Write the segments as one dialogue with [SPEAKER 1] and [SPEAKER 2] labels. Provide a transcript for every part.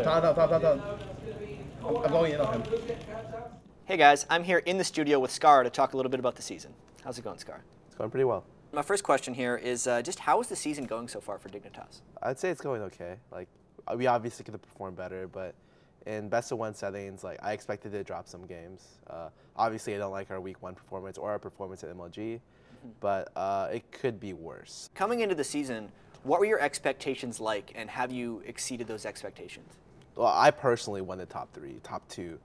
[SPEAKER 1] I'm going in on him.
[SPEAKER 2] Hey guys, I'm here in the studio with Scarra to talk a little bit about the season. How's it going, Scarra?
[SPEAKER 3] It's going pretty well.
[SPEAKER 2] My first question here is just how is the season going so far for Dignitas?
[SPEAKER 3] I'd say it's going okay. Like, we obviously could have performed better, but in best of one settings, like, I expected to drop some games. Obviously, I don't like our week 1 performance or our performance at MLG, but it could be worse.
[SPEAKER 2] Coming into the season, what were your expectations like, and have you exceeded those expectations?
[SPEAKER 3] Well, I personally wanted top 3, top 2,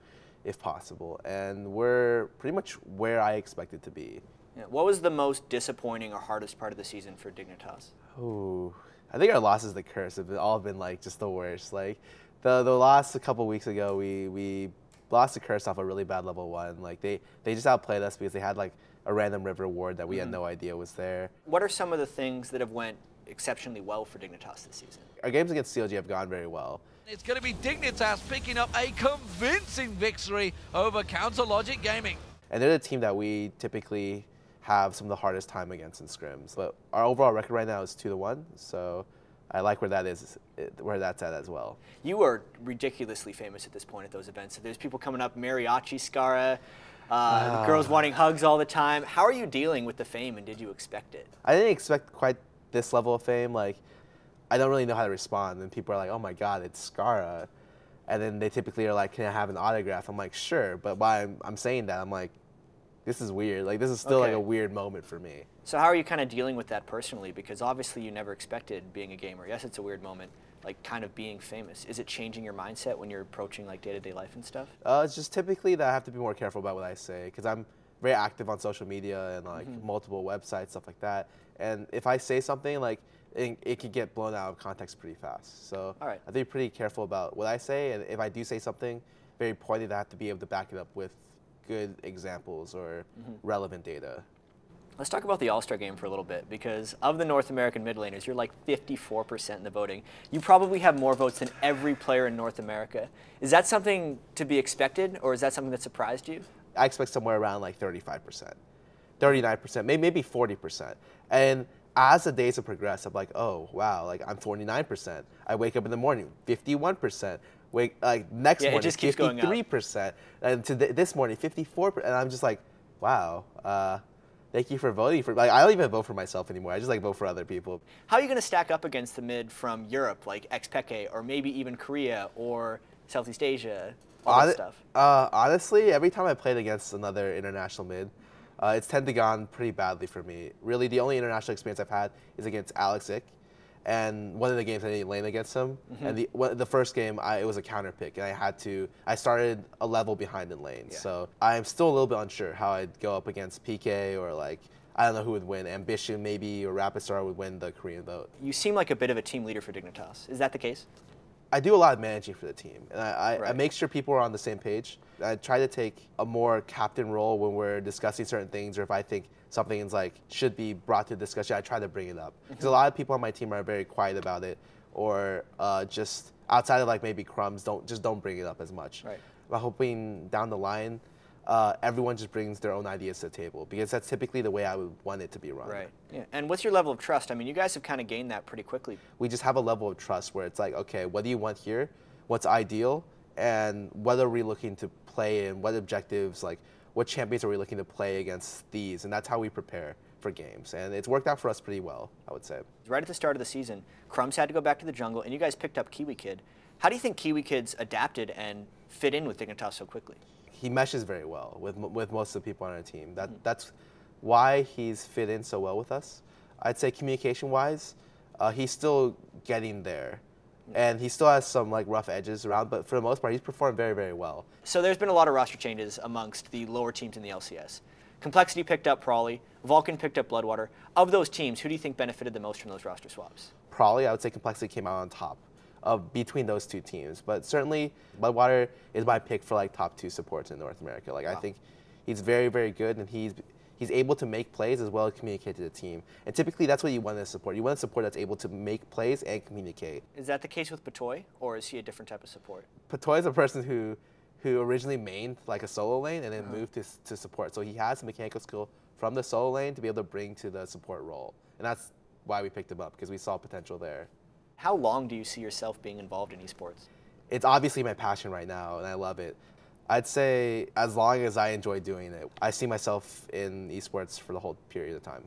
[SPEAKER 3] if possible, and we're pretty much where I expected to be.
[SPEAKER 2] Yeah. What was the most disappointing or hardest part of the season for Dignitas?
[SPEAKER 3] Ooh, I think our losses, the curse, have all been like just the worst. Like the loss a couple weeks ago, we lost the curse off a really bad level 1. Like they just outplayed us because they had like a random river ward that we had no idea was there.
[SPEAKER 2] What are some of the things that have went exceptionally well for Dignitas this season?
[SPEAKER 3] Our games against CLG have gone very well.
[SPEAKER 4] It's going to be Dignitas picking up a convincing victory over Counter Logic Gaming.
[SPEAKER 3] And they're the team that we typically have some of the hardest time against in scrims. But our overall record right now is 2-1, so I like where that's at as well.
[SPEAKER 2] You are ridiculously famous at this point at those events. So there's people coming up, mariachi Scarra, girls wanting hugs all the time. How are you dealing with the fame, and did you expect it?
[SPEAKER 3] I didn't expect quite this level of fame. Like, I don't really know how to respond, and people are like, oh my god, it's Scarra. And then they typically are like, can I have an autograph? I'm like, sure, but while I'm saying that, I'm like, this is weird. Like, this is still like a weird moment for me.
[SPEAKER 2] So how are you kind of dealing with that personally? Because obviously you never expected being a gamer. Yes, it's a weird moment, like kind of being famous. Is it changing your mindset when you're approaching like day-to-day life and stuff? It's
[SPEAKER 3] just typically that I have to be more careful about what I say, because I'm very active on social media and like multiple websites, stuff like that. And if I say something, like, it could get blown out of context pretty fast. So I have to be pretty careful about what I say, and if I do say something very pointed, I have to be able to back it up with good examples or relevant data.
[SPEAKER 2] Let's talk about the All-Star game for a little bit, because of the North American mid laners, you're like 54% in the voting. You probably have more votes than every player in North America. Is that something to be expected, or is that something that surprised you?
[SPEAKER 3] I expect somewhere around like 35%, 39%, maybe 40%. And as the days have progressed, I'm like, oh, wow, like I'm 49%. I wake up in the morning, 51%. Next morning,
[SPEAKER 2] just keeps
[SPEAKER 3] 53%. And this morning, 54%. And I'm just like, wow, thank you for voting for, like, I don't even vote for myself anymore. I just like vote for other people.
[SPEAKER 2] How are you going to stack up against the mid from Europe, like Xpeke, or maybe even Korea or Southeast Asia, all that stuff?
[SPEAKER 3] Honestly, every time I played against another international mid, it's tended to gone pretty badly for me. Really, the only international experience I've had is against Alex Ick, and one of the games I didn't lane against him. And the first game, it was a counter pick, and I started a level behind in lane. So I'm still a little bit unsure how I'd go up against PK, or like, I don't know who would win. Ambition maybe, or Rapid Star would win the Korean vote.
[SPEAKER 2] You seem like a bit of a team leader for Dignitas. Is that the case?
[SPEAKER 3] I do a lot of managing for the team, and I make sure people are on the same page. I try to take a more captain role when we're discussing certain things, or if I think something is like should be brought to discussion, I try to bring it up. Because a lot of people on my team are very quiet about it, or just outside of like maybe crumbs, don't bring it up as much. I'm hoping down the line, everyone just brings their own ideas to the table, because that's typically the way I would want it to be run.
[SPEAKER 2] Yeah. And what's your level of trust? I mean, you guys have kind of gained that pretty quickly.
[SPEAKER 3] We just have a level of trust where it's like, okay, what do you want here? What's ideal? And what are we looking to play in? What objectives, like what champions are we looking to play against these? And that's how we prepare for games. And it's worked out for us pretty well, I would say.
[SPEAKER 2] Right at the start of the season, Crumbs had to go back to the jungle, and you guys picked up Kiwi Kid. How do you think Kiwi Kid's adapted and fit in with Dignitas so quickly?
[SPEAKER 3] He meshes very well with most of the people on our team. That's why he's fit in so well with us. I'd say communication-wise, he's still getting there. And he still has some like rough edges around, but for the most part, he's performed very, very well.
[SPEAKER 2] So there's been a lot of roster changes amongst the lower teams in the LCS. Complexity picked up Prawley, Vulcan picked up Bloodwater. Of those teams, who do you think benefited the most from those roster swaps?
[SPEAKER 3] Probably, I would say Complexity came out on top between those two teams. But certainly, Bloodwater is my pick for like top 2 supports in North America. Like I think he's very, very good, and he's able to make plays as well as communicate to the team. And typically, that's what you want in a support. You want a support that's able to make plays and communicate.
[SPEAKER 2] Is that the case with Patoy, or is he a different type of support?
[SPEAKER 3] Patoy is a person who originally mained like a solo lane and then moved to support. So he has mechanical skill from the solo lane to be able to bring to the support role. And that's why we picked him up, because we saw potential there.
[SPEAKER 2] How long do you see yourself being involved in esports?
[SPEAKER 3] it's obviously my passion right now, and I love it. I'd say as long as I enjoy doing it, I see myself in esports for the whole period of time.